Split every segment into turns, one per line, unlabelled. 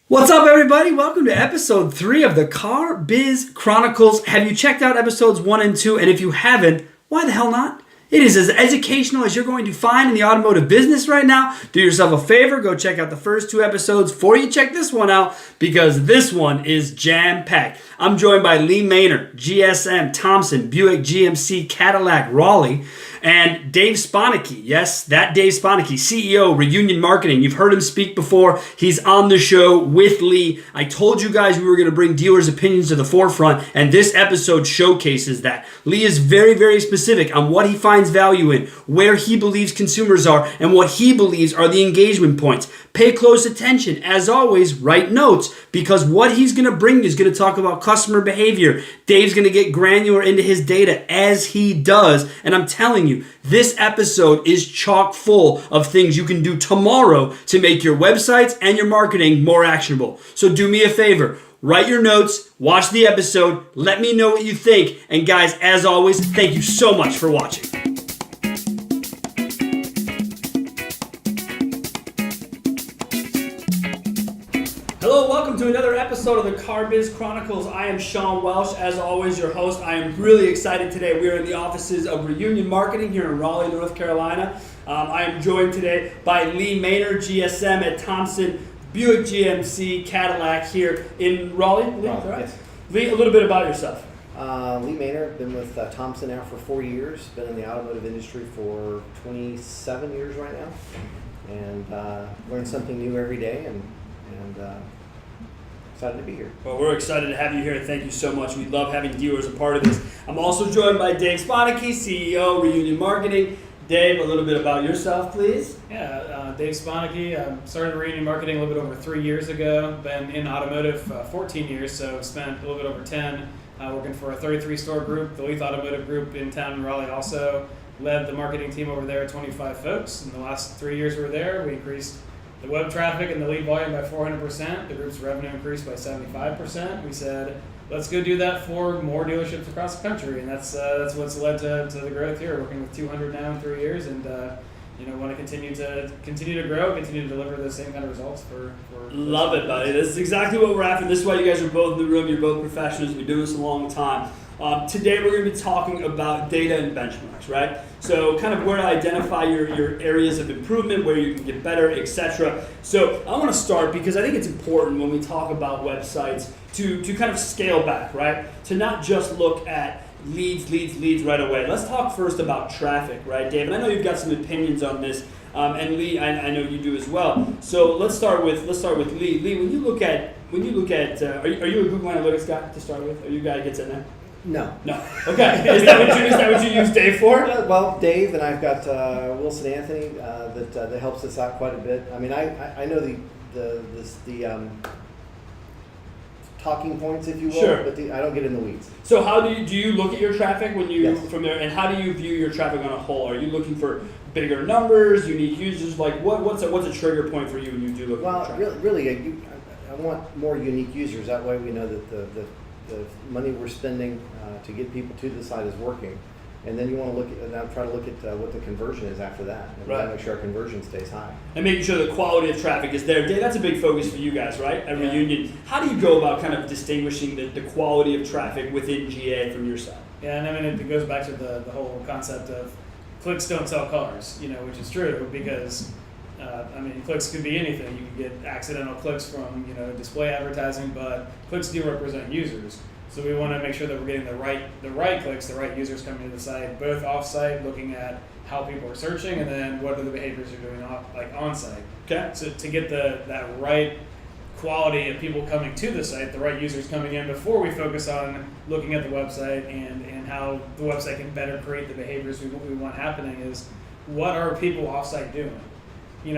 What's up, everybody? Welcome to episode 3 of the Car Biz Chronicles. Have you checked out episodes 1 and 2? And if you haven't, why the hell not? It is as educational as you're going to find in the automotive business right now. Do yourself a favor, go check out the first 2 episodes before you check this one out, because this one is jam-packed. I'm joined by Lee Maynor, GSM, Thompson, Buick, GMC, Cadillac, Raleigh, and Dave Spannhake. Yes, that Dave Spannhake, CEO, Reunion Marketing. You've heard him speak before. He's on the show with Lee. I told you guys we were going to bring dealers' opinions to the forefront, and this episode showcases that. Lee is very, very specific on what he finds value in, where he believes consumers are, and what he believes are the engagement points. Pay close attention. As always, write notes, because what he's going to bring is going to talk about customer behavior. Dave's going to get granular into his data as he does, and I'm telling you, this episode is chock full of things you can do tomorrow to make your websites and your marketing more actionable. So do me a favor, write your notes, watch the episode, let me know what you think, and guys, as always, thank you so much for watching. Hello, welcome to another episode of the Car Biz Chronicles. I am Sean Welsh, as always, your host. I am really excited today. We are in the offices of Reunion Marketing here in Raleigh, North Carolina. I am joined today by Lee Maynor, GSM at Thompson, Buick, GMC, Cadillac here in Raleigh. Lee, right?
Yes.
Lee, a little bit about yourself.
Lee Maynor, been with Thompson now for 4 years, been in the automotive industry for 27 years right now, and learn something new every day, and excited to be here.
Well, we're excited to have you here. Thank you so much. We love having dealers a part of this. I'm also joined by Dave Spannhake, CEO, Reunion Marketing. Dave, a little bit about yourself, please.
Yeah, Dave Spannhake. Started Reunion Marketing a little bit over 3 years ago. Been in automotive 14 years, so spent a little bit over 10 working for a 33-store group, the Leith Automotive Group in town in Raleigh also. Led the marketing team over there, 25 folks. In the last 3 years we were there, we increased the web traffic and the lead volume by 400%. The group's revenue increased by 75%. We said, let's go do that for more dealerships across the country, and that's what's led to the growth here. Working with 200 now in 3 years, and want to continue to grow, continue to deliver the same kind of results for
Love it, buddy. This is exactly what we're after. This is why you guys are both in the room. You're both professionals. We've been doing this a long time. Today we're going to be talking about data and benchmarks, right? So kind of where to identify your areas of improvement, where you can get better, etc. So I want to start because I think it's important when we talk about websites to kind of scale back, right? To not just look at leads right away. Let's talk first about traffic, right, Dave? And I know you've got some opinions on this, and Lee, I know you do as well. So let's start with Lee. Lee, when you look at, are you a Google Analytics guy to start with? Are you a guy that gets in there?
No.
Okay. Is that what you use Dave for?
Well, Dave, and I've got Wilson Anthony that helps us out quite a bit. I mean, I know the talking points, if you will,
sure.
But I don't get in the weeds.
So how do you look at your traffic when you
Yes.
from there, and how do you view your traffic on a whole? Are you looking for bigger numbers, unique users? Like what's a trigger point for you when you do look at your traffic?
Really, I want more unique users. That way we know that the money we're spending to get people to the site is working, and then you want to look at try to look at what the conversion is after that, and
right.
make sure our conversion stays high.
And making sure the quality of traffic is there. Dave, that's a big focus for you guys, right? At
Yeah.
Reunion, how do you go about kind of distinguishing the quality of traffic within GA from your side?
Yeah, and I mean it goes back to the whole concept of clicks don't sell cars, which is true because clicks could be anything. You can get accidental clicks from display advertising, but clicks do represent users. So we want to make sure that we're getting the right clicks, the right users coming to the site, both off-site, looking at how people are searching, and then what are the behaviors they're doing on-site.
Okay.
So to get that right quality of people coming to the site, the right users coming in before we focus on looking at the website and how the website can better create the behaviors we want happening is what are people off-site doing?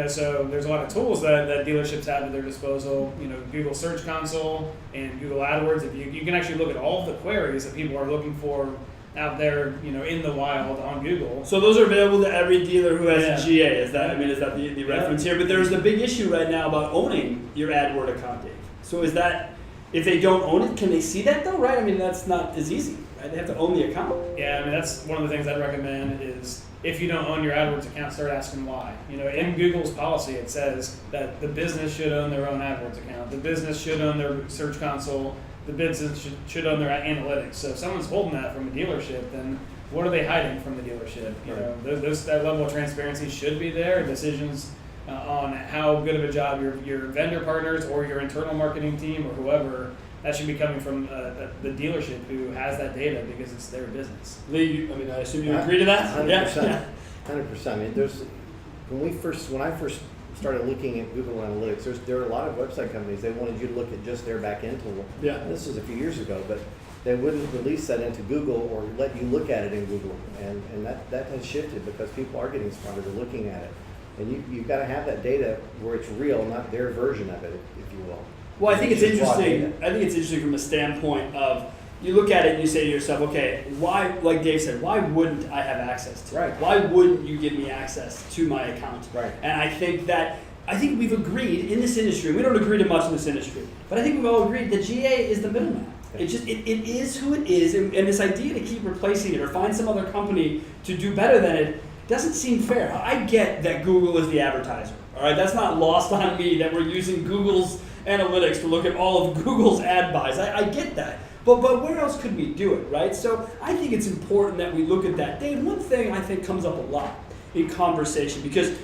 So there's a lot of tools that dealerships have at their disposal. Google Search Console and Google AdWords. If you can actually look at all of the queries that people are looking for out there, in the wild on Google.
So those are available to every dealer who has
Yeah.
a GA. Is that the reference here? But there's the big issue right now about owning your AdWord account, Dave. So is that, if they don't own it, can they see that though, right? I mean, that's not as easy, right? They have to own the account.
Yeah, that's one of the things I'd recommend is if you don't own your AdWords account, start asking why. In Google's policy, it says that the business should own their own AdWords account. the business should own their search console. The business should own their analytics. So if someone's holding that from a dealership, then what are they hiding from the dealership? You know, that level of transparency should be there. Decisions on how good of a job your vendor partners or your internal marketing team or whoever, that should be coming from the dealership who has that data because it's their business.
Lee, I assume you agree to that?
100%.
Yeah.
100%. I mean, when I first started looking at Google Analytics, there were a lot of website companies, they wanted you to look at just their back end tool.
Yeah.
And this was a few years ago, but they wouldn't release that into Google or let you look at it in Google. And that has shifted because people are getting smarter, they're looking at it. And you've got to have that data where it's real, not their version of it, if you will.
Well, I think it's
Just raw
interesting.
data.
I think it's interesting from a standpoint of you look at it and you say to yourself, okay, why? Like Dave said, why wouldn't I have access to it?
Right.
Why wouldn't you give me access to my account?
Right.
And I think we've agreed in this industry. We don't agree to much in this industry, but I think we've all agreed that GA is the middleman. It is who it is, and this idea to keep replacing it or find some other company to do better than it doesn't seem fair. I get that Google is the advertiser. All right, that's not lost on me that we're using Google's analytics to look at all of Google's ad buys. I get that. But where else could we do it, right? So I think it's important that we look at that. Dave, one thing I think comes up a lot in conversation, because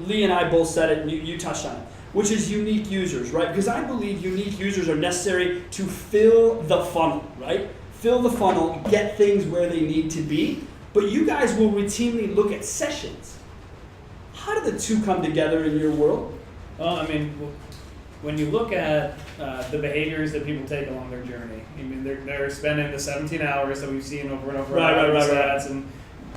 Lee and I both said it, and you touched on it, which is unique users, right? Because I believe unique users are necessary to fill the funnel, right? Fill the funnel, get things where they need to be. But you guys will routinely look at sessions. How do the two come together in your world?
Well, I mean, when you look at the behaviors that people take along their journey, I mean, they're spending the 17 hours that we've seen over and over
Right.
and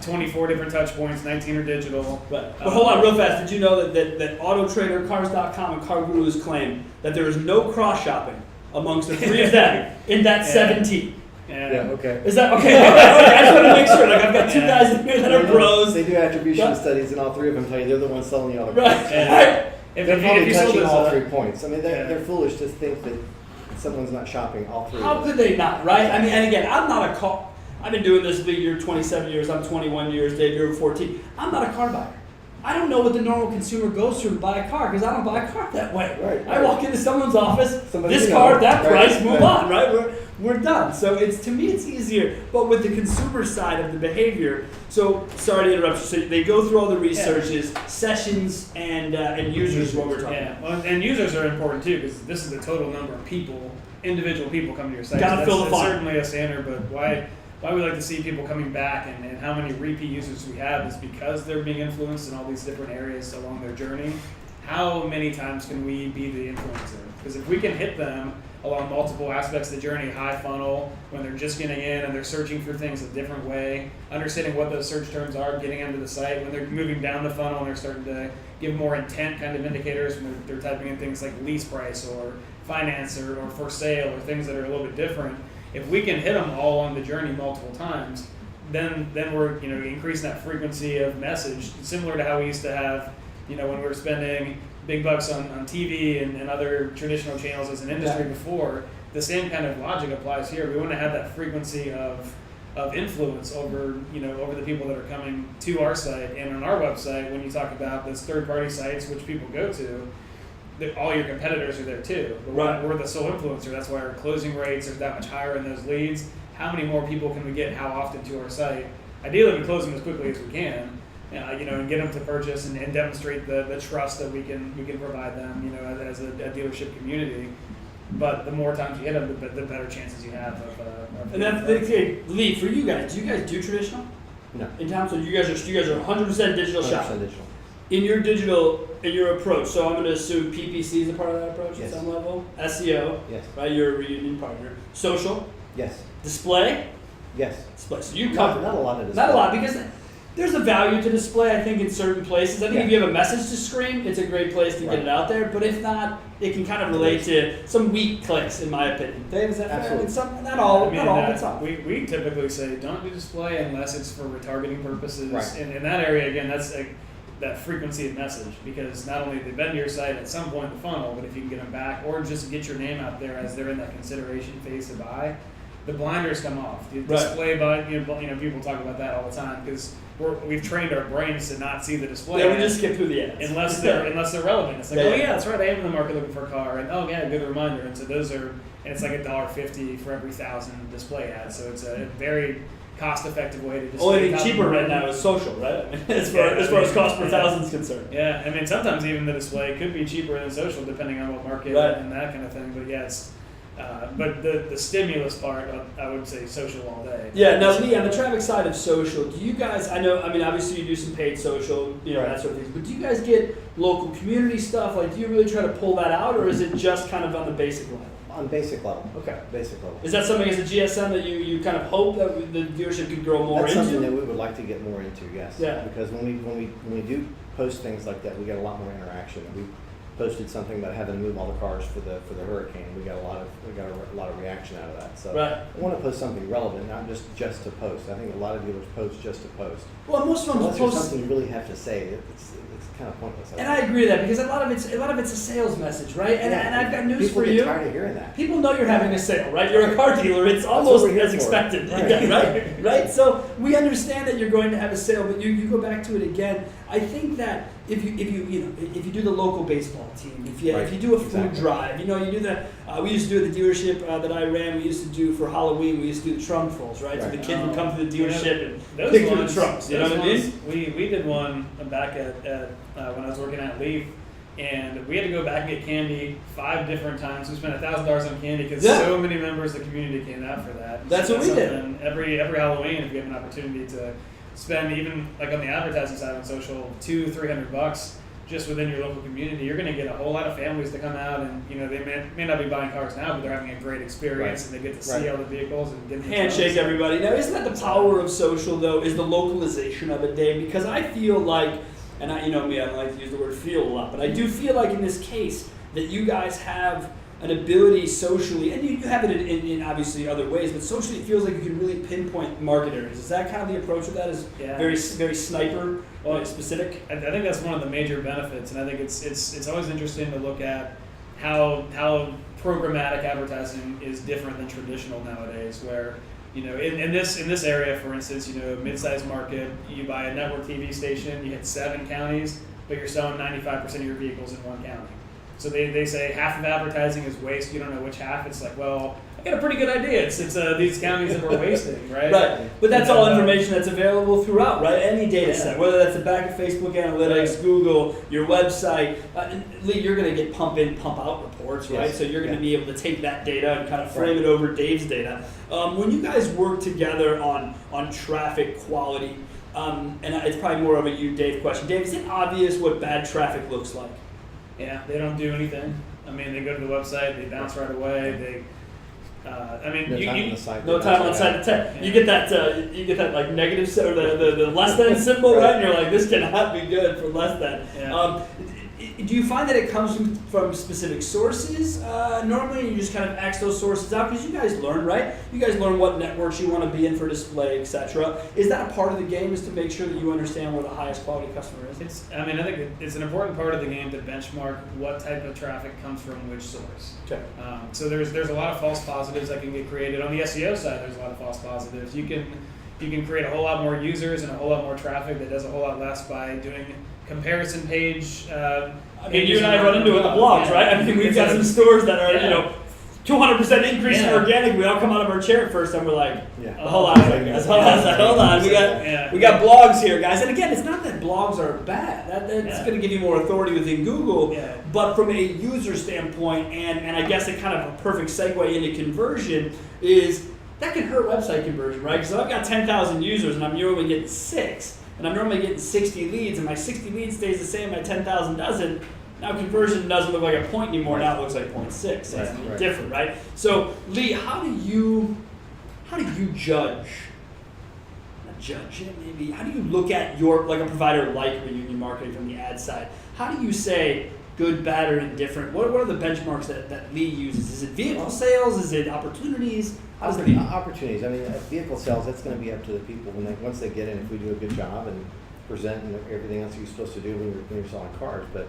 24 different touch points, 19 are digital.
But hold on real fast. Did you know that AutoTrader, Cars.com, and Car Gurus claim that there is no cross-shopping amongst the three of them in that 17?
Yeah, okay.
Is that okay? I just want to make sure. Like, I've got two guys in here that are bros.
They do attribution studies, and all three of them tell you they're the ones selling you all the
Right.
points.
If
They're
you
probably
sold
touching
this,
all 3 points. I mean,
Yeah.
they're foolish to think that someone's not shopping all three.
How
of
could
them.
they not, right? I mean, and again, I'm not a car. I've been doing this, Lee, you're 27 years, I'm 21 years, Dave, you're 14. I'm not a car buyer. I don't know what the normal consumer goes through to buy a car because I don't buy a car that way.
Right.
I walk into someone's office,
Somebody
this
you
car,
know.
that
Right,
price, move
right.
on, right? We're done. So to me it's easier. But with the consumer side of the behavior, so sorry to interrupt you. So they go through all the researches, sessions, and users is what we're talking about.
Yeah, well, and users are important too because this is the total number of people, individual people coming to your site.
Gotta fill the
That's
funnel.
certainly a standard, but why we like to see people coming back and how many repeat users we have is because they're being influenced in all these different areas along their journey. How many times can we be the influencer? Because if we can hit them along multiple aspects of the journey, high funnel, when they're just getting in and they're searching for things a different way, understanding what those search terms are, getting them to the site, when they're moving down the funnel and they're starting to give more intent kind of indicators when they're typing in things like lease price or finance or for sale or things that are a little bit different. If we can hit them all on the journey multiple times, then we're increasing that frequency of message, similar to how we used to have, when we were spending big bucks on TV and other traditional channels as an industry before. The same kind of logic applies here. We want to have that frequency of influence over the people that are coming to our site and on our website. When you talk about those third-party sites, which people go to, all your competitors are there too. But
Right.
we're the sole influencer. That's why our closing rates are that much higher in those leads. How many more people can we get? How often to our site? Ideally, we close them as quickly as we can. And get them to purchase and demonstrate the trust that we can provide them. As a dealership community. But the more times you hit them, the better chances you have of.
And that's Lee, for you guys, do you guys do traditional?
No.
In Thompson, you guys are 100% digital
100%
shop.
digital.
In your approach, so I'm going to assume PPC is a part of that approach
Yes.
at some level. SEO,
Yes.
right? You're a reunion partner. Social,
Yes.
display,
Yes.
So you cover
Not a lot of this.
not a lot because there's a value to display. I think in certain places. I think if you have a message to scream, it's a great place to get it out there. But if not, it can kind of relate to some weak clicks, in my opinion. Dave, is that
Absolutely.
fair? Not all, but some.
We typically say don't do display unless it's for retargeting purposes.
Right.
And in that area, again, that's that frequency of message, because not only they've been to your site at some point in the funnel, but if you can get them back or just get your name out there as they're in that consideration phase to buy, the blinders come off. The
Right.
display, but people talk about that all the time because we've trained our brains to not see the display.
Yeah, we just skip through the ads.
Unless they're relevant. It's like,
Yeah,
oh
yeah.
yeah, that's right. I am in the market looking for a car, and oh yeah, good reminder. And so those are, and it's like $1.50 for every 1,000 display ads. So it's a very cost-effective way to display.
Only thing
1,000
cheaper right now is social, right? As far as cost per thousand is concerned.
Yeah, I mean sometimes even the display could be cheaper than social depending on what market
Right.
and that kind of thing. But yeah, it's but the stimulus part, I would say social all day.
Yeah, now Lee, on the traffic side of social, do you guys, I mean obviously you do some paid social, that sort of things, but do you guys get local community stuff? Like do you really try to pull that out, or is it just kind of on the basic level?
On basic level.
Okay.
Basic level.
Is that something as a GSM that you kind of hope that the dealership could grow more
That's
into?
something that we would like to get more into, yes.
Yeah.
Because when we do post things like that, we get a lot more interaction. We posted something about having to move all the cars for the hurricane. We got a lot of reaction out of that. So
Right.
I want to post something relevant, not just to post. I think a lot of dealers post just to post.
Well, most of them
Unless there's
post.
something you really have to say, it's kind of pointless.
And I agree with that because a lot of it's a sales message, right? And I've got news
People
for
get
you.
tired of hearing that.
People know you're having a sale, right? You're a car dealer. It's
what
almost
we're here
as
for.
expected,
Right.
Yeah, right? So we understand that you're going to have a sale, but you go back to it again. I think that if you do the local baseball team, if you do a food
Exactly.
drive, you do the we used to do at the dealership that I ran. We used to do for Halloween. We used to do the trunk pulls, right? So the
Right.
kids would come to the dealership and
Those
pick through
ones,
the trunks. You know
those
what I mean?
ones, we did one back at when I was working at Leaf, and we had to go back and get candy 5 different times. We spent $1,000 on candy because
Yeah.
so many members of the community came out for that.
That's what we did.
something every Halloween. If you have an opportunity to spend even like on the advertising side on social $200-300 just within your local community, you're going to get a whole lot of families to come out, and they may not be buying cars now, but they're having a great experience, and they get to see all the vehicles and get the
Handshake everybody. Now, isn't that the power of social, though, is the localization of it, Dave? Because I feel like, and I don't like to use the word feel a lot, but I do feel like in this case that you guys have an ability socially, and you have it in obviously other ways, but socially it feels like you can really pinpoint market areas. Is that kind of the approach of that? Is very sniper specific?
I think that's one of the major benefits, and I think it's always interesting to look at how programmatic advertising is different than traditional nowadays. Where in this area, for instance, mid-sized market, you buy a network TV station, you hit 7 counties, but you're selling 95% of your vehicles in one county. So they say half of advertising is waste. You don't know which half. It's like, well, I got a pretty good idea. It's these counties that we're wasting, right?
Right. But that's all information that's available throughout, right? Any data set, whether that's the back of Facebook Analytics, Google, your website. Lee, you're going to get pump in, pump out reports, right?
Yes.
So you're going to be able to take that data and kind of frame it over Dave's data. When you guys work together on traffic quality, and it's probably more of a you, Dave question. Dave, is it obvious what bad traffic looks like?
Yeah, they don't do anything. I mean, they go to the website, they bounce right away.
No time on the site.
You get that like negative or the less than symbol, right? And you're like, this cannot be good for less than.
Yeah.
Do you find that it comes from specific sources normally, and you just kind of X those sources out? Because you guys learn, right? You guys learn what networks you want to be in for display, etc. Is that a part of the game, is to make sure that you understand where the highest quality customer is?
I think it's an important part of the game to benchmark what type of traffic comes from which source.
Okay.
So there's a lot of false positives that can get created. On the SEO side, there's a lot of false positives. You can create a whole lot more users and a whole lot more traffic that does a whole lot less by doing comparison page.
You and I run into it with the blogs, right? I mean, we've got some stores that are, 200% increase in organic. We all come out of our chair at first and we're like, hold on, hold on. We got blogs here, guys. And again, it's not that blogs are bad. That's going to give you more authority within Google.
Yeah.
But from a user standpoint, and I guess a kind of a perfect segue into conversion is that can hurt website conversion, right? Because if I've got 10,000 users and I'm normally getting 6, and I'm normally getting 60 leads, and my 60 leads stays the same, my 10,000 doesn't. Now conversion doesn't look like a point anymore. Now it looks like 0.6. It's different, right? So Lee, how do you judge? Not judge it, maybe. How do you look at your a provider like Reunion Marketing from the ad side? How do you say good, bad, or indifferent? What are the benchmarks that Lee uses? Is it vehicle sales? Is it opportunities?
Opportunities. I mean, vehicle sales, that's going to be up to the people once they get in. If we do a good job and present and everything else you're supposed to do when you're selling cars, but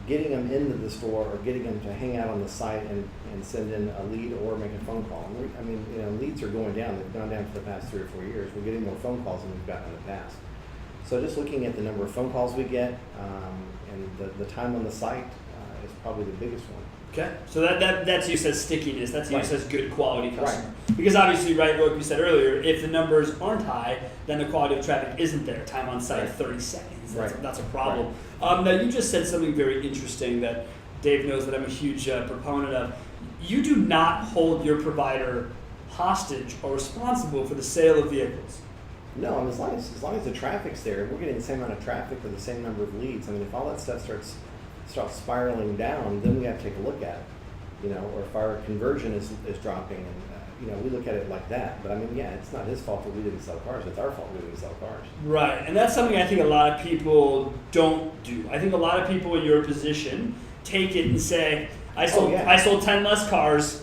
getting them into the store or getting them to hang out on the site and send in a lead or make a phone call. And leads are going down. They've gone down for the past 3 or 4 years. We're getting more phone calls than we've gotten in the past. So just looking at the number of phone calls we get and the time on the site is probably the biggest one.
Okay, so that's you says stickiness. That's you
Right.
says good quality customer. Because obviously, right, like we said earlier, if the numbers aren't high, then the quality of traffic isn't there. Time on site,
Right.
30 seconds.
Right.
That's a problem. Now you just said something very interesting that Dave knows that I'm a huge proponent of. You do not hold your provider hostage or responsible for the sale of vehicles.
No, as long as the traffic's there, we're getting the same amount of traffic with the same number of leads. I mean, if all that stuff starts spiraling down, then we have to take a look at it, or if our conversion is dropping, and we look at it like that. But I mean, yeah, it's not his fault that we didn't sell cars. It's our fault we didn't sell cars.
Right, and that's something I think a lot of people don't do. I think a lot of people in your position take it and say, I sold 10 less cars.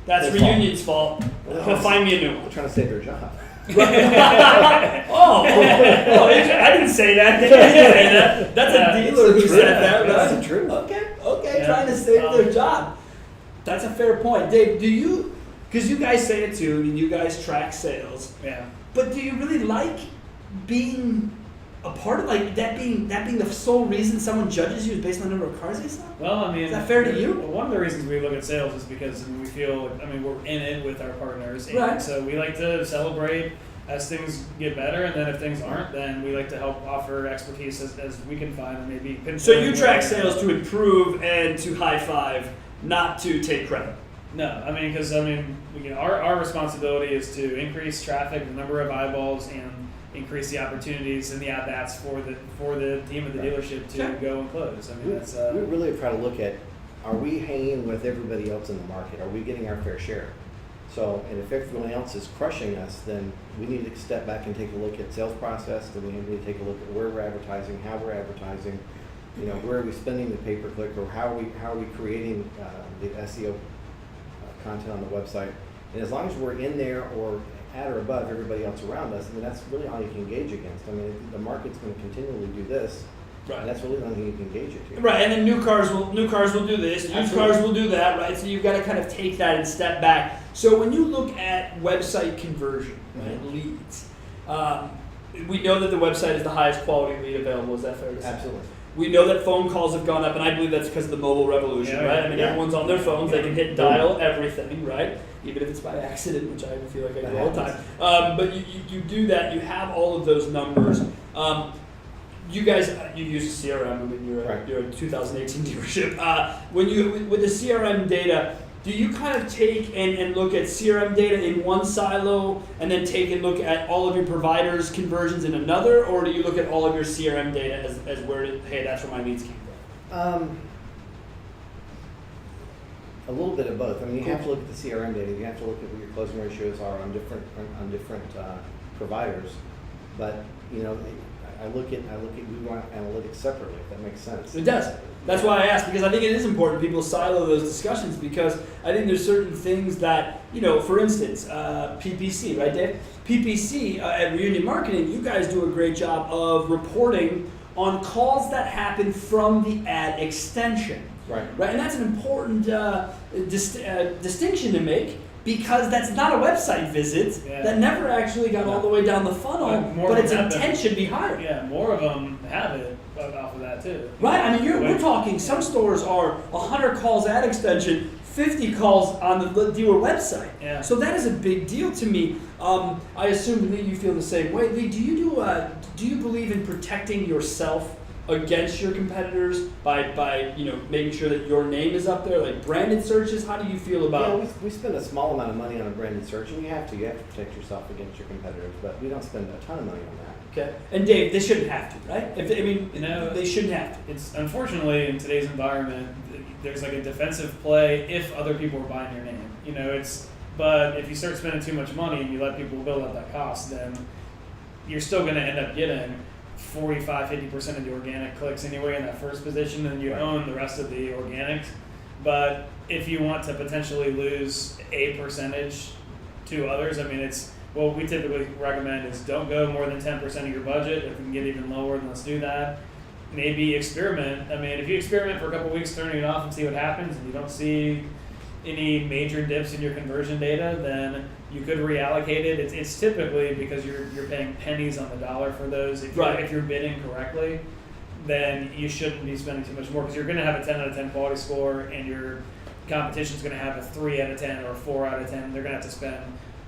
That's
Their fault.
Reunion's fault.
Well,
Find me a new
We're
one.
trying to save their job.
Oh, I didn't say that. They didn't say that. That's a dealer who said that, right?
That's the truth.
Okay,
Yeah.
trying to save their job. That's a fair point. Dave, because you guys say it too, and you guys track sales,
Yeah.
but do you really like being a part of that being the sole reason someone judges you is based on the number of cars they sell?
Well, I mean,
Is that fair to you?
Well, one of the reasons we look at sales is because we feel, we're in it with our partners, and
Right.
so we like to celebrate as things get better, and then if things aren't, then we like to help offer expertise as we can find, and maybe pinpoint.
So you track
where-
sales to improve and to high five, not to take credit.
No, because our responsibility is to increase traffic, the number of eyeballs, and increase the opportunities and the at-bats for the team at the dealership to
Sure.
go and close. That's
We really try to look at, are we hanging with everybody else in the market? Are we getting our fair share? So, and if everyone else is crushing us, then we need to step back and take a look at sales process. Then we need to take a look at where we're advertising, how we're advertising, where are we spending the pay-per-click, or how are we creating the SEO content on the website. And as long as we're in there or at or above everybody else around us, that's really all you can gauge against. The market's going to continually do this.
Right.
And that's really the only thing you can gauge it to.
Right, and then new cars will do this, used
Absolutely.
cars will do that, right? So you've got to kind of take that and step back. So when you look at website conversion, right, leads, we know that the website is the highest quality lead available. Is that fair to say?
Absolutely.
We know that phone calls have gone up, and I believe that's because of the mobile revolution,
Yeah,
right?
yeah.
Everyone's on their phones; they can hit dial everything, right? Even if it's by accident, which I feel like I do all the time. But you do that. You have all of those numbers. You guys, you use CRM. You're a 2018 dealership. With the CRM data, do you kind of take and look at CRM data in one silo and then take and look at all of your providers' conversions in another, or do you look at all of your CRM data as hey, that's where my leads came from?
A little bit of both. You have to look at the CRM data. You have to look at what your closing ratios are on different providers. But I look at Google Analytics separately. If that makes sense.
It does. That's why I asked, because I think it is important people silo those discussions, because I think there's certain things that, for instance, PPC, right, Dave? PPC at Reunion Marketing, you guys do a great job of reporting on calls that happen from the ad extension.
Right.
Right, and that's an important distinction to make, because that's not a website visit that never actually got all the way down the funnel, but its intent should be higher.
Yeah, more of them have it off of that too.
Right, we're talking, some stores are 100 calls ad extension, 50 calls on the dealer website.
Yeah.
So that is a big deal to me. I assume, Lee, you feel the same way. Lee, do you believe in protecting yourself against your competitors by making sure that your name is up there, like branded searches? How do you feel about?
Yeah, we spend a small amount of money on a branded search, and you have to protect yourself against your competitors, but we don't spend a ton of money on that.
Okay, and Dave, they shouldn't have to, right? They shouldn't have to.
It's unfortunately in today's environment, there's like a defensive play if other people are buying your name. But if you start spending too much money and you let people build up that cost, then you're still going to end up getting 45-50% of the organic clicks anyway in that first position, and you own the rest of the organics. But if you want to potentially lose a percentage to others, what we typically recommend is don't go more than 10% of your budget. If we can get even lower, then let's do that. maybe experiment. I mean, if you experiment for a couple weeks, turning it off and see what happens, and you don't see any major dips in your conversion data, then you could reallocate it. It's typically because you're paying pennies on the dollar for those. If you're bidding correctly, then you shouldn't be spending too much more, because you're going to have a 10 out of 10 quality score, and your competition's going to have a 3 out of 10 or a 4 out of 10. They're going to have to spend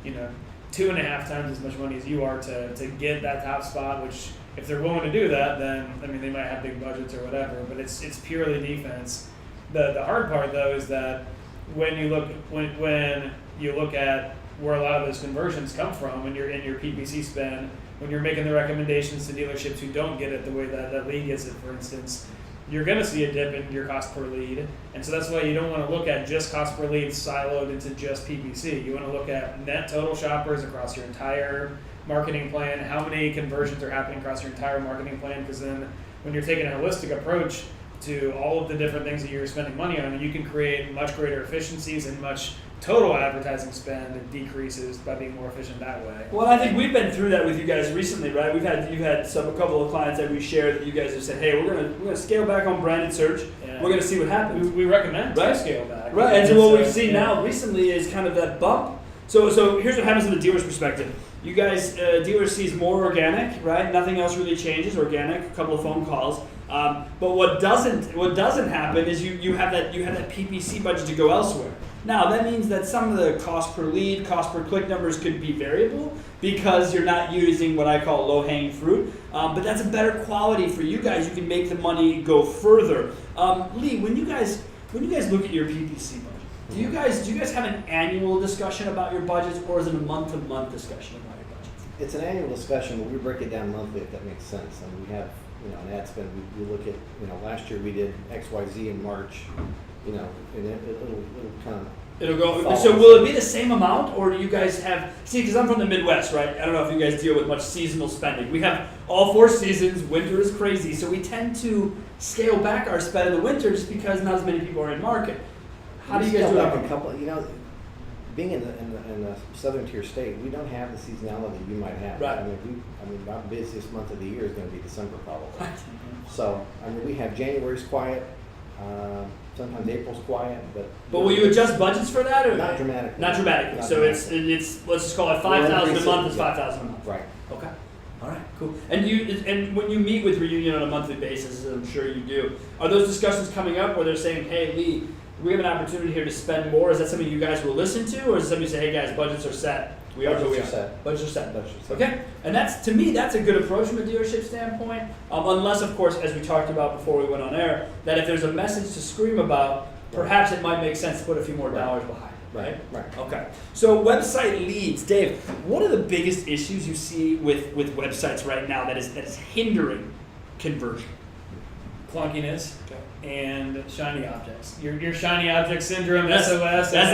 2.5 times as much money as you are to get that top spot. Which, if they're willing to do that, then I mean, they might have big budgets or whatever. But it's purely defense. The hard part though is that when you look at where a lot of those conversions come from, when you're in your PPC spend, when you're making the recommendations to dealerships who don't get it the way that lead gets it, for instance, you're going to see a dip in your cost per lead. And so that's why you don't want to look at just cost per lead siloed into just PPC. You want to look at net total shoppers across your entire marketing plan, how many conversions are happening across your entire marketing plan, because then when you're taking a holistic approach to all of the different things that you're spending money on, you can create much greater efficiencies, and much total advertising spend decreases by being more efficient that way.
Well, I think we've been through that with you guys recently, right? You've had a couple of clients that we shared that you guys have said, hey, we're gonna scale back on branded search. Yeah. We're gonna see what happens.
We recommend to scale back.
Right, and so what we've seen now recently is kind of that bump. So here's what happens from the dealer's perspective. You guys, dealer sees more organic, right? Nothing else really changes. Organic, a couple of phone calls. But what doesn't happen is you have that PPC budget to go elsewhere. Now that means that some of the cost per lead, cost per click numbers could be variable because you're not using what I call low-hanging fruit. But that's a better quality for you guys. You can make the money go further. Lee, when you guys look at your PPC budget, do you guys have an annual discussion about your budgets, or is it a month-to-month discussion about your budgets?
It's an annual discussion, but we break it down monthly, if that makes sense. And we have, an ad spend. We look at, last year we did XYZ in March, and it'll kind of.
It'll go. So will it be the same amount, or do you guys have? See, because I'm from the Midwest, right? I don't know if you guys deal with much seasonal spending. We have all 4 seasons. Winter is crazy, so we tend to scale back our spend in the winter just because not as many people are in market. How do you guys do that?
A couple, being in the southern tier state, we don't have the seasonality you might have.
Right.
I mean, our busiest month of the year is going to be December probably. Right. So, we have January's quiet. Sometimes April's quiet, but
will you adjust budgets for that, or
not dramatically?
Not dramatically. So it's let's just call it 5,000 a month is 5,000 a month.
Right.
Okay. All right. Cool. And when you meet with Reunion on a monthly basis, as I'm sure you do, are those discussions coming up where they're saying, "Hey, Lee, we have an opportunity here to spend more"? Is that something you guys will listen to, or is it something you say, "Hey, guys, budgets are set.
Budgets are set.
Okay, and to me, that's a good approach from a dealership standpoint. Unless, of course, as we talked about before we went on air, that if there's a message to scream about, perhaps it might make sense to put a few more dollars behind it, right?
Right.
Okay. So website leads, Dave. What are the biggest issues you see with websites right now that is hindering conversion?
Clunkiness. Okay. And shiny objects. Your shiny object syndrome,
yes.
SOS.
As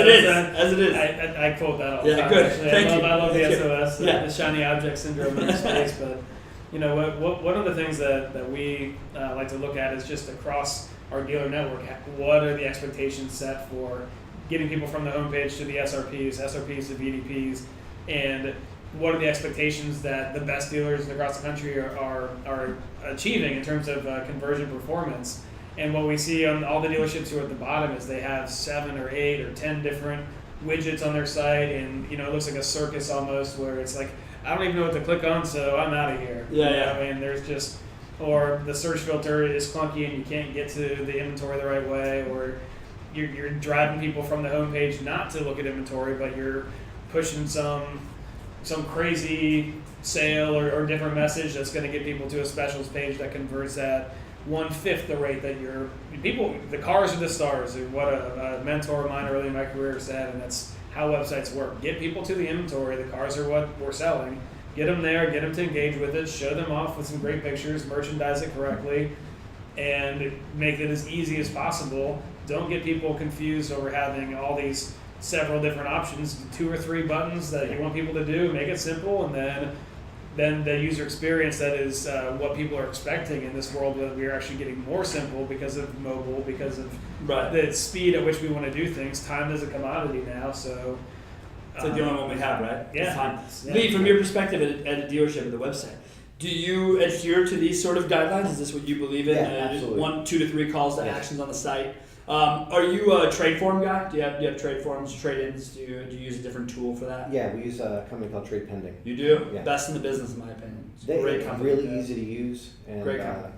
it is.
I quote that all the time.
Good.
Actually.
Thank you.
I love the SOS,
the
shiny object syndrome in this space. But one of the things that we like to look at is just across our dealer network. What are the expectations set for getting people from the homepage to the SRPs to VDPs, and what are the expectations that the best dealers across the country are achieving in terms of conversion performance? And what we see on all the dealerships who are at the bottom is they have 7 or 8 or 10 different widgets on their site, and it looks like a circus almost, where it's like, I don't even know what to click on, so I'm out of here. And there's just, or the search filter is clunky and you can't get to the inventory the right way, or you're driving people from the homepage not to look at inventory, but you're pushing some crazy sale or different message that's going to get people to a specials page that converts at 1/5 the rate that the cars are the stars, or what a mentor of mine early in my career said, and that's how websites work. Get people to the inventory. The cars are what we're selling. Get them there, get them to engage with it, show them off with some great pictures, merchandise it correctly, and make it as easy as possible. Don't get people confused over having all these several different options, 2 or 3 buttons that you want people to do. Make it simple, and then the user experience that is what people are expecting in this world, that we are actually getting more simple because of mobile, because of the speed at which we want to do things. Time is a commodity now, so
it's like the only one we have, right?
Yeah.
Time. Lee, from your perspective at a dealership, at the website, Do you adhere to these sort of guidelines? Is this what you believe in?
Yeah, absolutely.
1, 2 to 3 calls to
Yes.
actions on the site. Are you a trade form guy? Do you have trade forms, trade-ins? Do you use a different tool for that?
Yeah, we use a company called Trade Pending.
You do?
Yeah.
Best in the business, in my opinion. It's a
They're
great company.
really easy to use, and
Great company.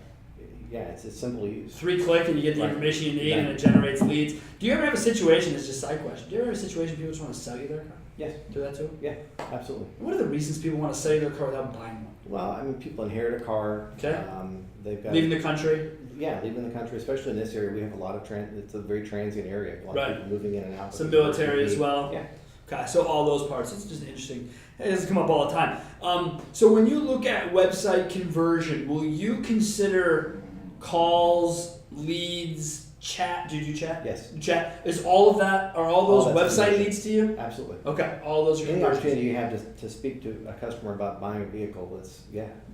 yeah, it's simple to use.
3 click and you get the
Right.
information you need,
Right.
and it generates leads. Do you ever have a situation? It's just a side question. Do you ever have a situation people just want to sell you their car?
Yes,
Do that too?
yeah, absolutely.
What are the reasons people want to sell you their car without buying one?
Well, I mean, people inherit a car.
Okay.
They've got
Leaving the country.
leaving the country, especially in this area. We have a lot of it's a very transient area. A lot
Right.
of people moving in and out.
Some military as well.
Yeah.
Okay, so all those parts. It's just interesting. It doesn't come up all the time. So when you look at website conversion, will you consider calls, leads, chat? Do you do chat?
Yes,
Chat. Is all of that, are all those
All that's
website
conversion.
leads to you?
absolutely.
Okay, all those are
Any
conversions.
opportunity you have to speak to a customer about buying a vehicle,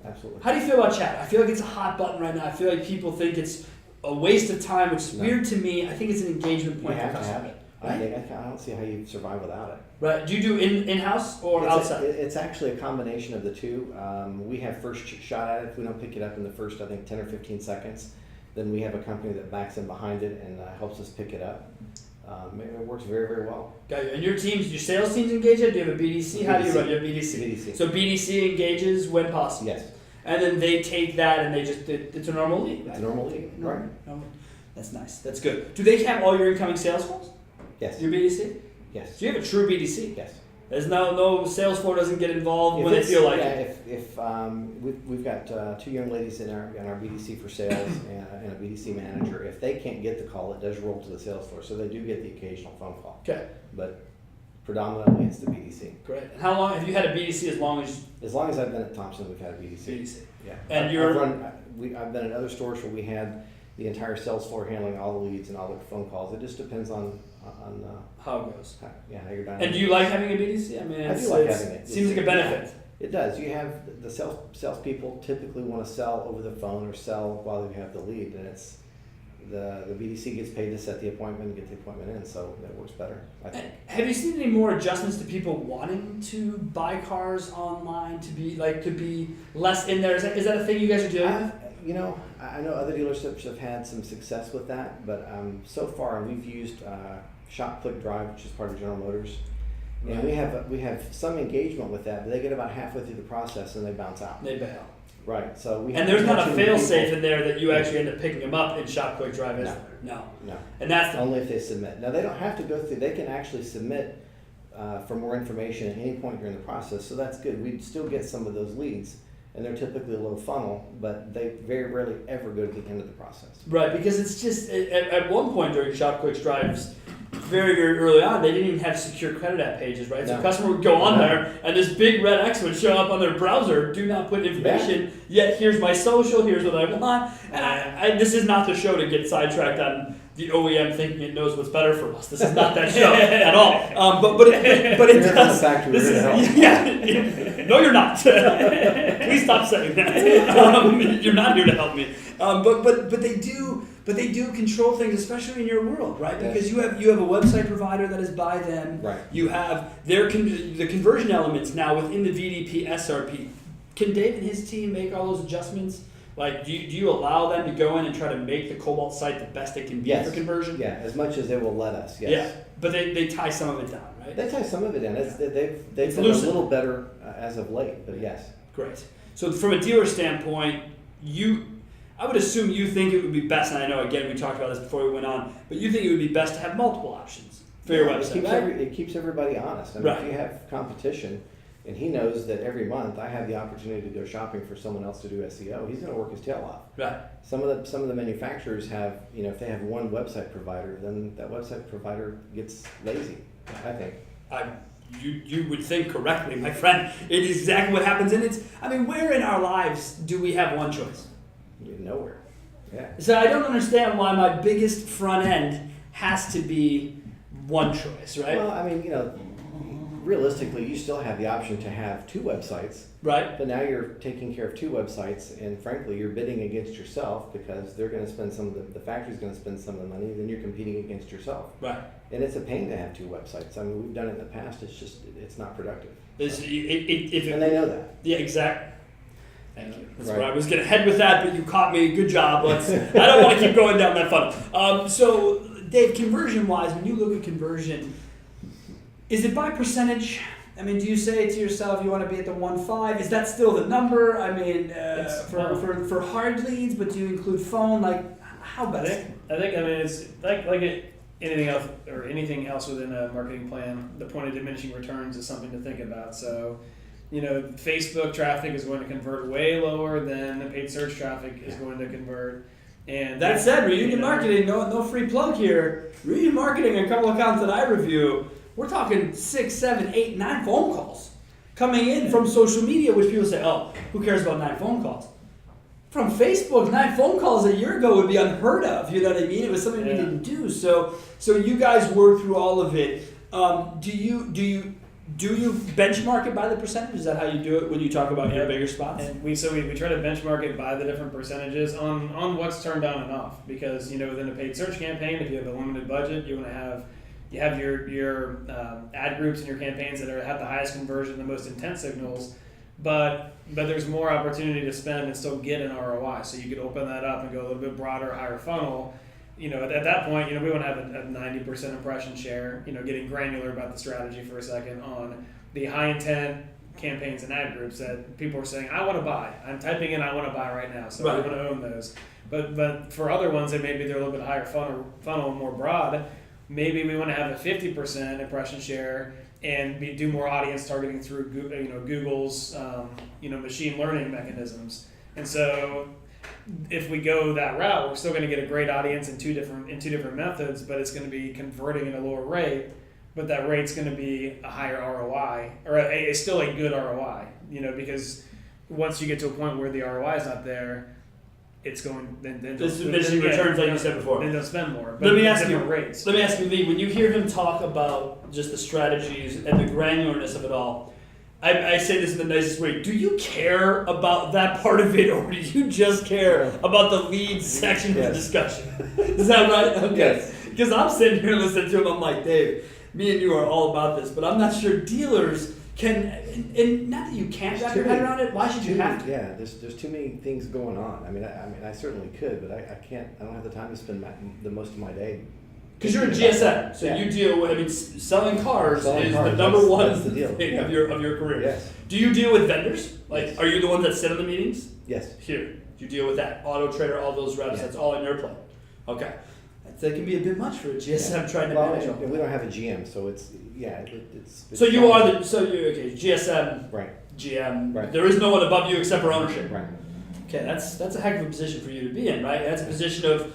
absolutely.
How do you feel about chat? I feel like it's a hot button right now. I feel like people think it's a waste of time, which is
No.
weird to me. I think it's an engagement
You
point for
have to
customers.
have it.
Right?
I don't see how you survive without it.
Right. Do you do in-house or outside?
It's actually a combination of the two. We have first shot at it. If we don't pick it up in the first, I think, 10 or 15 seconds, then we have a company that backs in behind it and helps us pick it up. It works very, very well.
Got you. And your teams, your sales teams engage it? Do you have a BDC? How do you
BDC.
run your BDC?
BDC.
So BDC engages when possible.
Yes,
And then they take that and it's a normal lead.
it's a normal lead. Right.
Normal. That's nice. That's good. Do they have all your incoming sales calls?
Yes.
Your BDC?
Yes.
So you have a true BDC.
Yes.
There's no sales floor doesn't get involved
If
when they
it's-
feel like
yeah,
it.
if we've got 2 young ladies in our BDC for sales and a BDC manager. If they can't get the call, it does roll to the sales floor, so they do get the occasional phone call.
Okay.
But predominantly, it's the BDC.
Great. And how long have you had a BDC? As long as
As long as I've been at Thompson, we've had a BDC.
BDC.
Yeah.
And
I've been at other stores where we had the entire sales floor handling all the leads and all the phone calls. It just depends on
How it goes.
how you're done.
And do you like having a BDC? I mean,
I do like having it.
Seems like a benefit.
It does. You have the salespeople typically want to sell over the phone or sell while they have the lead, and it's the BDC gets paid to set the appointment and get the appointment in, so that works better, I think.
Have you seen any more adjustments to people wanting to buy cars online to be less in there? Is that a thing you guys are doing?
I know other dealerships have had some success with that, but so far we've used Shop Click Drive, which is part of General Motors, and we have some engagement with that, but they get about halfway through the process and they bounce out.
They bail.
Right. So we.
And there's not a
too many
fail
people-
safe in there that you actually end up picking them up in Shop Quick Drive, is
No.
there? No.
No.
And that's the
Only if they submit. Now they don't have to go through. They can actually submit for more information at any point during the process. So that's good. We still get some of those leads, and they're typically low funnel, but they very rarely ever go to the end of the process.
right, because it's just at one point during Shop Quick Drives, very, very early on, they didn't even have secure credit app pages, right? So
No.
a customer would go on
No.
there, and this big red X would show up on their browser, do not put information, yet here's my social, here's what I want. And this is not the show to get sidetracked on the OEM thinking it knows what's better for us. This is not that show at all. But it
We're from
does.
the factory.
This
We're
is,
gonna help.
yeah. No, you're not. Please stop saying that. You're not here to help me. But they do. But they do control things, especially in your world, right?
Yes.
Because you have a website provider that is by them.
Right.
You have the conversion elements now within the VDP SRP. Can Dave and his team make all those adjustments? Like, do you allow them to go in and try to make the Cobalt site the best it can be
Yes.
for conversion?
Yeah, as much as they will let us. Yes.
Yeah. But they tie some of it down, right?
They tie some of it in. They've
It's
been
loosened.
a little better as of late, but yes.
Great. So from a dealer standpoint, I would assume you think it would be best, and I know again we talked about this before we went on, but you think it would be best to have multiple options for your
It
website,
keeps,
right?
it keeps everybody honest. I mean,
Right.
if you have competition, and he knows that every month I have the opportunity to go shopping for someone else to do SEO, he's going to work his tail off.
Right.
Some of the manufacturers have, if they have one website provider, then that website provider gets lazy, I think.
You would think correctly, my friend. It is exactly what happens, and where in our lives do we have one choice?
Nowhere. Yeah.
So I don't understand why my biggest front end has to be one choice, right?
Well, realistically, you still have the option to have 2 websites,
Right.
but now you're taking care of 2 websites, and frankly, you're bidding against yourself because they're going to spend the factory's going to spend some of the money, then you're competing against yourself.
Right.
And it's a pain to have 2 websites. We've done it in the past. It's not productive.
If
And they know that.
Yeah, exactly. Thank you. That's
Right.
where I was going to head with that, but you caught me. Good job. I don't want to keep going down that funnel. So, Dave, conversion-wise, when you look at conversion, is it by percentage? I mean, do you say to yourself you want to be at the 1.5? Is that still the number? I mean, for hard leads, but do you include phone? Like, how best?
I mean, it's anything else or anything else within a marketing plan. The point of diminishing returns is something to think about. So, Facebook traffic is going to convert way lower than the paid search traffic is going to convert. And
That said, Reunion Marketing, no free plug here. Reunion Marketing, a couple accounts that I review, we're talking 6, 7, 8, 9 phone calls coming in from social media, which people say, oh, who cares about 9 phone calls? From Facebook, 9 phone calls a year ago would be unheard of. You know what I mean? It was something we didn't do. So you guys work through all of it. Do you benchmark it by the percentage? Is that how you do it when you talk about your bigger spots?
And we try to benchmark it by the different percentages on what's turned on and off, because within a paid search campaign, if you have a limited budget, you want to have your ad groups and your campaigns that have the highest conversion, the most intense signals, but there's more opportunity to spend and still get an ROI. So you could open that up and go a little bit broader, higher funnel. At that point, we want to have a 90% impression share, getting granular about the strategy for a second on the high intent campaigns and ad groups that people are saying, I want to buy. I'm typing in, I want to buy right now. So we want to own those. But for other ones that maybe they're a little bit higher funnel, more broad, maybe we want to have a 50% impression share and do more audience targeting through Google's machine learning mechanisms. And so if we go that route, we're still going to get a great audience in two different methods, but it's going to be converting at a lower rate, but that rate's going to be a higher ROI, or still a good ROI, because once you get to a point where the ROI is not there, it's going then
diminishing returns, like you said before.
Then they'll spend more. But
let me ask you,
rates.
Lee, when you hear him talk about just the strategies and the granularness of it all, I say this in the nicest way. Do you care about that part of it, or do you just care about the lead section of the discussion? Is that right? Okay.
Yes.
Because I'm sitting here listening to him, I'm like, Dave, me and you are all about this, but I'm not sure dealers can, and not that you can't wrap your head around it, why should you have to?
Yeah, there's too many things going on. I mean, I certainly could, but I can't. I don't have the time to spend the most of my day.
Because you're a GSM, so you deal with. Selling cars is the number one thing of your career.
Yes.
Do you deal with vendors? Are you the ones that sit in the meetings?
Yes.
Here, you deal with that Auto Trader, all those reps. That's all in your play. Okay. That can be a bit much for a GSM trying to manage all.
And we don't have a GM, so it's.
So you are you're GSM.
Right.
GM.
Right.
There is no one above you except for ownership.
Right.
Okay, that's a heck of a position for you to be in, right? That's a position of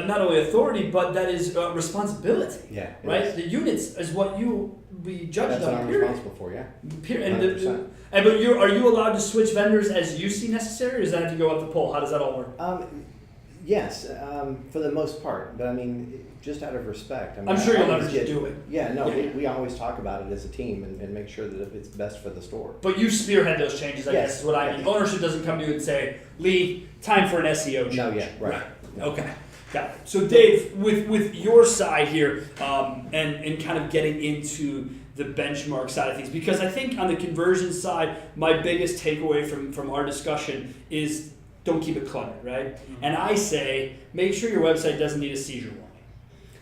not only authority, but that is responsibility.
Yeah.
Right? The units is what you be judged
That's
on.
what I'm responsible for, yeah.
Period. But are you allowed to switch vendors as you see necessary, or does that have to go up the pole? How does that all work?
Yes, for the most part. But I mean, just out of respect. I mean,
I'm sure you'll never just do it.
Yeah, no, we always talk about it as a team and make sure that it's best for the store.
But you spearhead those changes, I guess is what I mean. Ownership doesn't come to you and say, Lee, time for an SEO change.
No, yeah, right. No.
Okay. Got it. So Dave, with your side here, and kind of getting into the benchmark side of things, because I think on the conversion side, my biggest takeaway from our discussion is don't keep it cluttered, right? Mm-hmm. And I say, make sure your website doesn't need a seizure warning.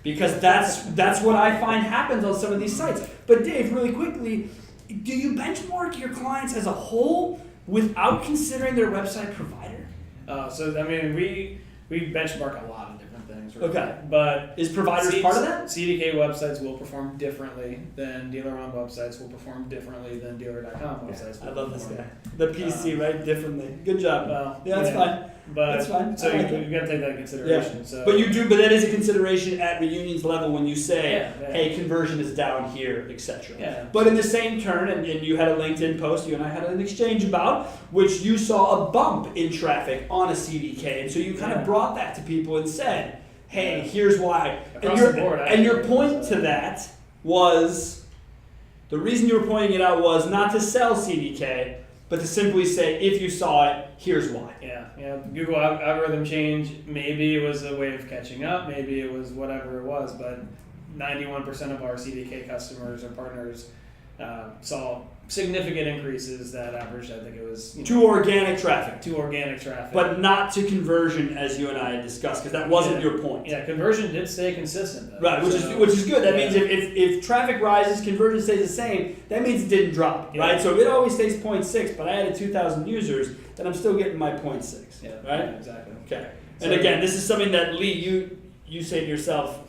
Because that's what I find happens on some of these sites. But Dave, really quickly, do you benchmark your clients as a whole without considering their website provider?
So I mean, we benchmark a lot of different things. Right?
Okay,
but
is providers part of that?
CDK websites will perform differently than dealer-owned websites. Will perform differently than dealer.com websites.
I love this guy. The PC, right? Differently. Good job.
Well,
yeah, that's fine.
But
that's fine.
So you got to take that into consideration.
Yeah.
So.
But that is a consideration at Reunion's level when you say, hey, conversion is down here, etc.
Yeah.
But in the same turn, and you had a LinkedIn post, you and I had an exchange about, which you saw a bump in traffic on a CDK, and so you kind of brought that to people and said, hey, here's why.
Across the board,
and your point to that was, the reason you were pointing it out was not to sell CDK, but to simply say, if you saw it, here's why.
Yeah. Google algorithm change, maybe it was a way of catching up, maybe it was whatever it was, but 91% of our CDK customers or partners saw significant increases that averaged, I think it was
to organic traffic,
but
not to conversion as you and I had discussed, because that wasn't your point.
Yeah, conversion did stay consistent though.
Right, which is good. That means if traffic rises, conversion stays the same. That means it didn't drop, right? So if it always stays 0.6, but I added 2,000 users, then I'm still getting my 0.6.
Yeah,
right.
Exactly.
Okay.
So,
and again, this is something that Lee, you say to yourself,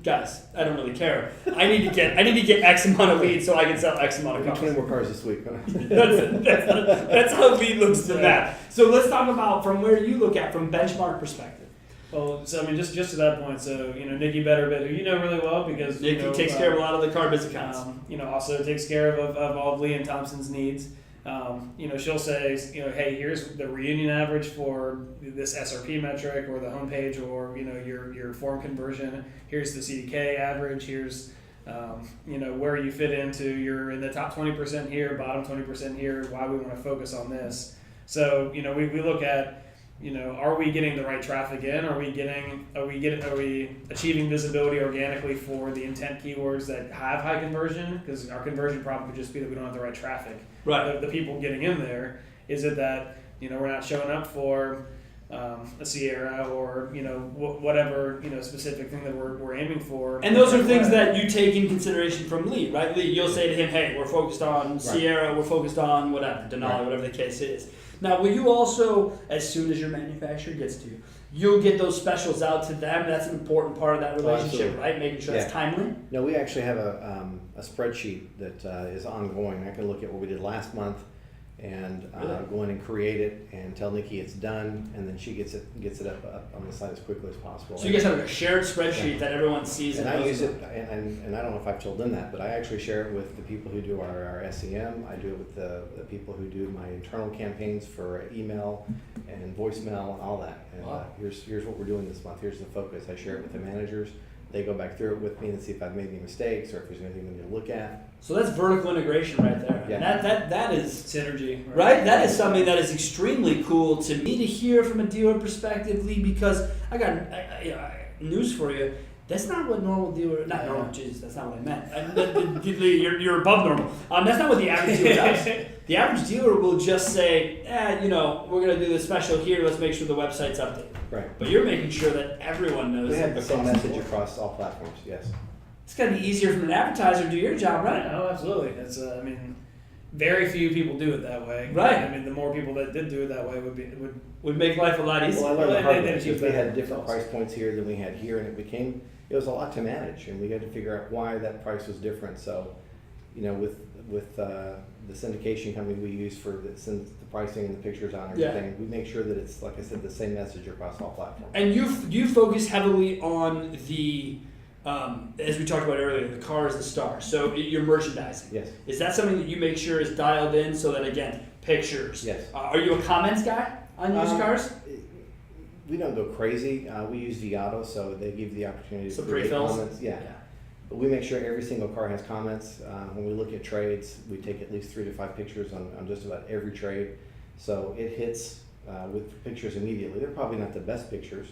guys, I don't really care. I need to get X amount of leads so I can sell X amount of cars.
20 more cars this week.
that's how lead looks to that. So let's talk about from where you look at from benchmark perspective.
Well, so I mean, just to that point, so Nikki Betterbit, who you know really well because
Nikki takes care of a lot of the Car Biz accounts.
Also takes care of all of Lee and Thompson's needs. She'll say, hey, here's the reunion average for this SRP metric or the homepage or your form conversion. Here's the CDK average. Here's where you fit into. You're in the top 20% here, bottom 20% here. Why we want to focus on this. So we look at are we getting the right traffic in? Are we achieving visibility organically for the intent keywords that have high conversion? Because our conversion problem could just be that we don't have the right traffic.
Right.
The people getting in there. Is it that we're not showing up for a Sierra or whatever specific thing that we're aiming for?
And those are things that you take in consideration from Lee, right? Lee, you'll say to him, hey, we're focused on Sierra, we're focused on whatever, Denali, whatever the case is. Now, will you also, as soon as your manufacturer gets to you, you'll get those specials out to them? That's an important part of that relationship, right? Making sure it's timely?
No, we actually have a spreadsheet that is ongoing. I can look at what we did last month and go in and create it and tell Nikki it's done, and then she gets it up on the site as quickly as possible.
So you guys have a shared spreadsheet that everyone sees.
And I use it, and I don't know if I've told them that, but I actually share it with the people who do our SEM. I do it with the people who do my internal campaigns for email and voicemail and all that. And here's what we're doing this month. Here's the focus. I share it with the managers. They go back through it with me and see if I've made any mistakes or if there's anything we need to look at.
So that's vertical integration right there.
Yeah.
That is
synergy,
right? That is something that is extremely cool to me to hear from a dealer perspective, Lee, because I got news for you. That's not what normal dealer, not normal, Jesus, that's not what I meant. You're above normal. That's not what the average dealer does. The average dealer will just say, we're going to do this special here, let's make sure the website's updated.
Right.
But you're making sure that everyone knows.
We have the same message across all platforms, yes.
It's got to be easier from an advertiser to do your job, right?
Oh, absolutely. It's, very few people do it that way.
Right.
The more people that did do it that way
would make life a lot easier.
Well, I learned the hard way because we had different price points here than we had here, and it was a lot to manage, and we had to figure out why that price was different. So, with the syndication company we use for the pricing and the pictures on everything, we make sure that it's, like I said, the same message across all platforms.
And you focus heavily on the, as we talked about earlier, the car is the star. So your merchandising.
Yes.
Is that something that you make sure is dialed in so that, again, pictures?
Yes.
Are you a comments guy on used cars?
We don't go crazy. We use Viato, so they give you the opportunity to create
pre-fills?
comments. Yeah. But we make sure every single car has comments. When we look at trades, we take at least 3 to 5 pictures on just about every trade. So it hits with pictures immediately. They're probably not the best pictures,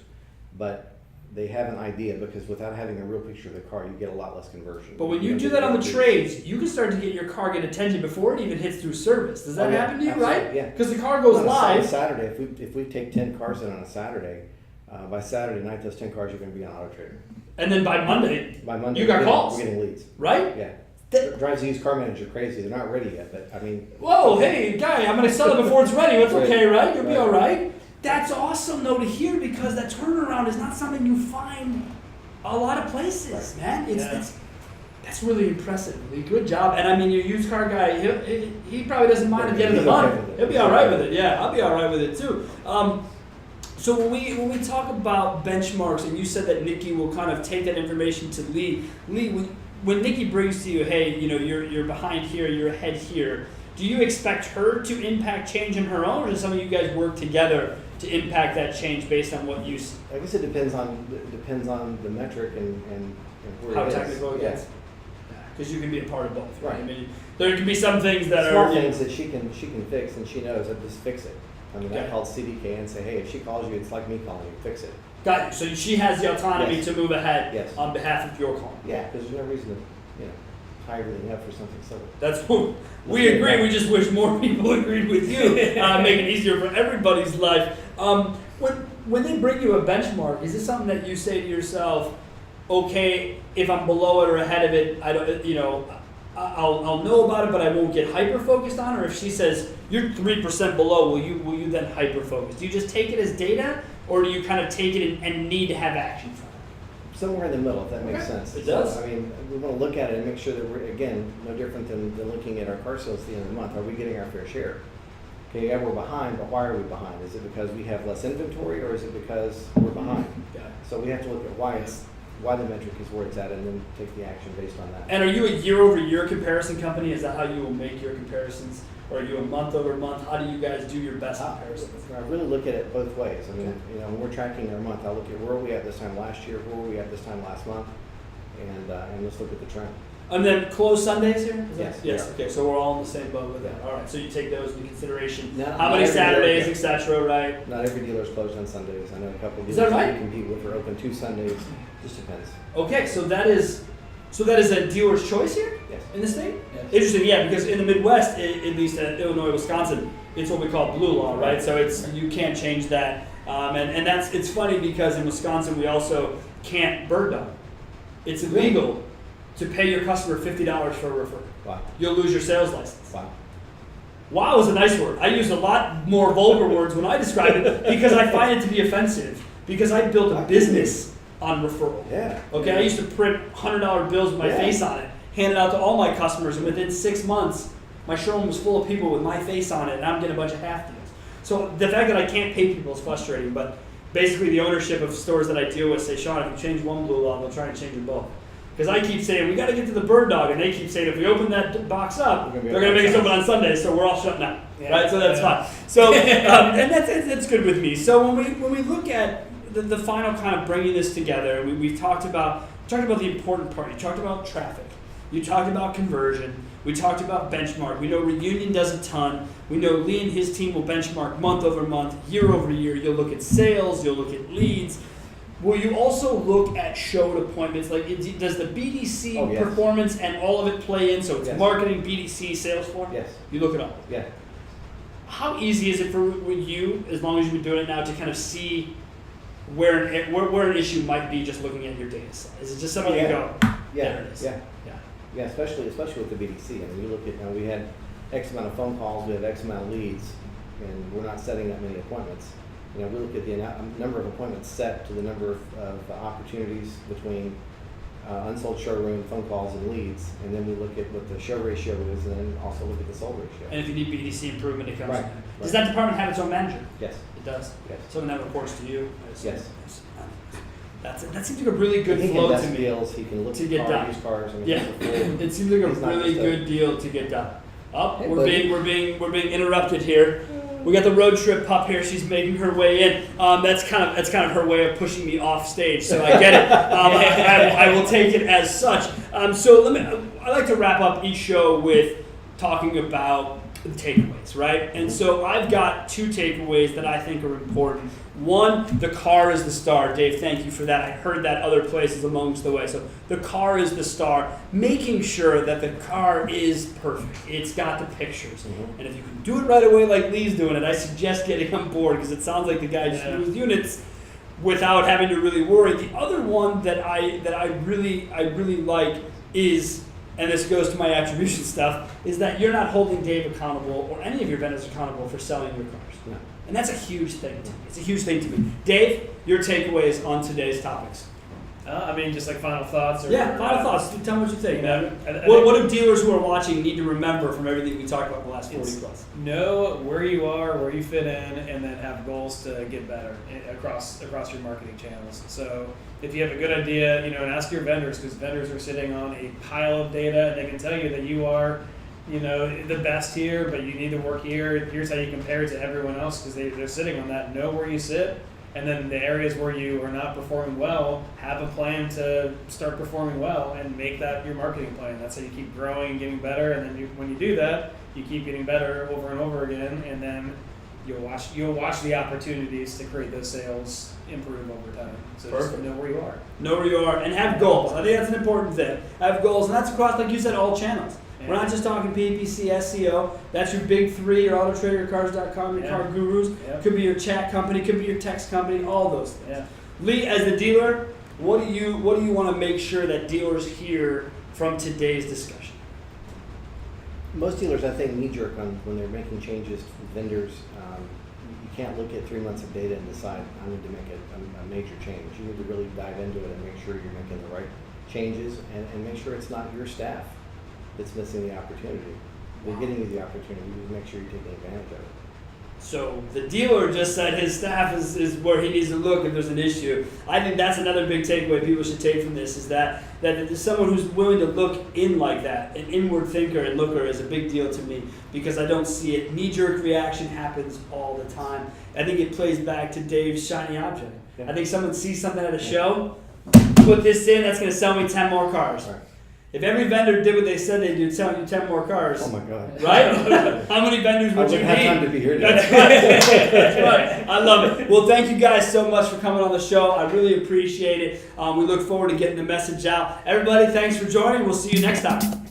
but they have an idea, because without having a real picture of the car, you get a lot less conversion.
But when you do that on the trades, you can start to get your car get attention before it even hits through service. Does that happen to you, right?
Yeah.
Because the car goes live.
On a Saturday, if we take 10 cars in on a Saturday, by Saturday night, those 10 cars are going to be on Auto Trader.
And then by Monday,
you
got calls.
We're getting leads.
Right?
Yeah. It drives the used car manager crazy. They're not ready yet, but
whoa, hey, guy, I'm going to sell it before it's ready. That's okay, right? You'll be all right. That's awesome, though, to hear, because that turnaround is not something you find a lot of places, man. That's really impressive. Good job. And your used car guy, he probably doesn't mind at the end of the month. He'll be all right with it. Yeah, I'll be all right with it too. So when we talk about benchmarks, and you said that Nikki will kind of take that information to Lee, when Nikki brings to you, hey, you're behind here, you're ahead here, do you expect her to impact change on her own, or does some of you guys work together to impact that change based on what you see?
I guess it depends on the metric and where
how
it is.
technical it gets. Because you can be a part of both, right?
Right.
There can be some things that
small
are
things that she can fix, and she knows that just fix it. I called CDK and say, hey, if she calls you, it's like me calling you. Fix it.
Got it. So she has the autonomy to move ahead
Yes.
on behalf of your call.
Yeah, because there's no reason to, tie everything up for something silly.
That's what we agree. We just wish more people agreed with you. Make it easier for everybody's life. When they bring you a benchmark, is this something that you say to yourself, okay, if I'm below it or ahead of it, I don't, I'll know about it, but I won't get hyper focused on. Or if she says you're 3% below, will you then hyper focus? Do you just take it as data, or do you kind of take it and need to have action from it?
Somewhere in the middle, if that makes sense.
It does.
So, I mean, we want to look at it and make sure that we're, again, no different than looking at our car sales at the end of the month. Are we getting our fair share? Okay, yeah, we're behind, but why are we behind? Is it because we have less inventory, or is it because we're behind? So we have to look at why the metric is where it's at, and then take the action based on that.
And are you a year-over-year comparison company? Is that how you will make your comparisons? Or are you a month-over-month? How do you guys do your best comparisons?
I really look at it both ways. I mean, when we're tracking our month, I'll look at where were we at this time last year, where were we at this time last month, and let's look at the trend.
And then closed Sundays here?
Yes.
Yes. Okay, so we're all in the same boat with that. All right, so you take those into consideration.
Not
How many
every
Saturdays,
dealer,
etc., right?
Not every dealer is closed on Sundays. I know a couple of
Is
dealers
that right?
we compete with are open 2 Sundays. Just depends.
Okay, so that is a dealer's choice here
Yes.
in the state?
Yes.
Interesting, yeah, because in the Midwest, at least at Illinois, Wisconsin, it's what we call blue law, right? So you can't change that. And it's funny because in Wisconsin, we also can't bird dog. It's illegal to pay your customer $50 for a referral.
Wow.
You'll lose your sales license.
Wow.
Wow is a nice word. I use a lot more vulgar words when I describe it because I find it to be offensive. Because I built a business on referral.
Yeah.
Okay, I used to print $100 bills with my face on it, hand it out to all my customers, and within 6 months, my showroom was full of people with my face on it, and I'm getting a bunch of half deals. So the fact that I can't pay people is frustrating, but basically the ownership of stores that I deal with say, Sean, if you change one blue law, they'll try to change them both. Because I keep saying, we got to get to the bird dog, and they keep saying, if we open that box up, they're going to make us open on Sundays, so we're all shutting down.
Yeah.
Right, so that's fine. So, and that's good with me. So when we look at the final kind of bringing this together, we've talked about the important part. You talked about traffic. You talked about conversion. We talked about benchmark. We know Reunion does a ton. We know Lee and his team will benchmark month over month, year over year. You'll look at sales. You'll look at leads. Will you also look at showed appointments? Like, does the BDC performance and all of it play in? So it's marketing, BDC, sales force?
Yes.
You look it up?
Yeah.
How easy is it for you, as long as you've been doing it now, to kind of see where an issue might be just looking at your data set? Is it just something you go, there it is?
Yeah, especially with the BDC. I mean, you look at, we had X amount of phone calls, we have X amount of leads, and we're not setting that many appointments. We look at the number of appointments set to the number of opportunities between unsold showroom, phone calls, and leads, and then we look at what the show ratio is, and then also look at the sold ratio.
And if you need BDC improvement, it comes
Right.
from there. Does that department have its own manager?
Yes.
It does?
Yes.
Someone that reports to you?
Yes.
That seems like a really good
He
flow
can
to me.
deals, he can look
to
at
get done.
used cars. I mean,
Yeah, it seems like a
He's not
really
just a-
good deal to get done. Oh,
Hey,
we're
buddy.
being interrupted here. We got the road trip pup here. She's making her way in. That's kind of her way of pushing me off stage. So I get it. I will take it as such. So I like to wrap up each show with talking about the takeaways, right? And so I've got 2 takeaways that I think are important. One, the car is the star. Dave, thank you for that. I heard that other places amongst the way. So the car is the star. Making sure that the car is perfect. It's got the pictures.
Mm-hmm.
And if you can do it right away like Lee's doing it, I suggest getting on board because it sounds like the guy just moved units without having to really worry. The other one that I really like is, and this goes to my attribution stuff, is that you're not holding Dave accountable or any of your vendors accountable for selling your cars.
No.
And that's a huge thing to me. It's a huge thing to me. Dave, your takeaways on today's topics.
Just like final thoughts.
Final thoughts. Tell me what you think.
I
What do dealers who are watching need to remember from everything we talked about the last 40 plus?
Know where you are, where you fit in, and then have goals to get better across your marketing channels. So if you have a good idea, and ask your vendors, because vendors are sitting on a pile of data, and they can tell you that you are, the best here, but you need to work here. Here's how you compare to everyone else, because they're sitting on that. Know where you sit. And then the areas where you are not performing well, have a plan to start performing well and make that your marketing plan. That's how you keep growing and getting better. And then when you do that, you keep getting better over and over again. And then you'll watch the opportunities to create those sales improve over time. So
Perfect.
just know where you are.
Know where you are and have goals. I think that's an important thing. Have goals, and that's across, like you said, all channels.
Yeah.
We're not just talking PPC, SEO. That's your big three, your Auto Trader, your Cars.com, your
Yeah.
Car Gurus.
Yeah.
Could be your chat company, could be your text company, all those things.
Yeah.
Lee, as the dealer, what do you want to make sure that dealers hear from today's discussion?
Most dealers, I think, knee-jerk when they're making changes to vendors. You can't look at 3 months of data and decide, I need to make a major change. You need to really dive into it and make sure you're making the right changes and make sure it's not your staff that's missing the opportunity. They're getting you the opportunity. You need to make sure you're taking advantage of it.
So the dealer just said his staff is where he needs to look if there's an issue. I think that's another big takeaway people should take from this is that there's someone who's willing to look in like that. An inward thinker and looker is a big deal to me because I don't see it. Knee-jerk reaction happens all the time. I think it plays back to Dave's shiny object.
Yeah.
I think someone sees something at a show, put this in, that's going to sell me 10 more cars.
Right.
If every vendor did what they said they'd do, selling you 10 more cars,
Oh my God.
right? How many vendors
I
would you
wouldn't have
need?
time to be here
That's
today.
right. That's right. I love it. Well, thank you guys so much for coming on the show. I really appreciate it. We look forward to getting the message out. Everybody, thanks for joining. We'll see you next time.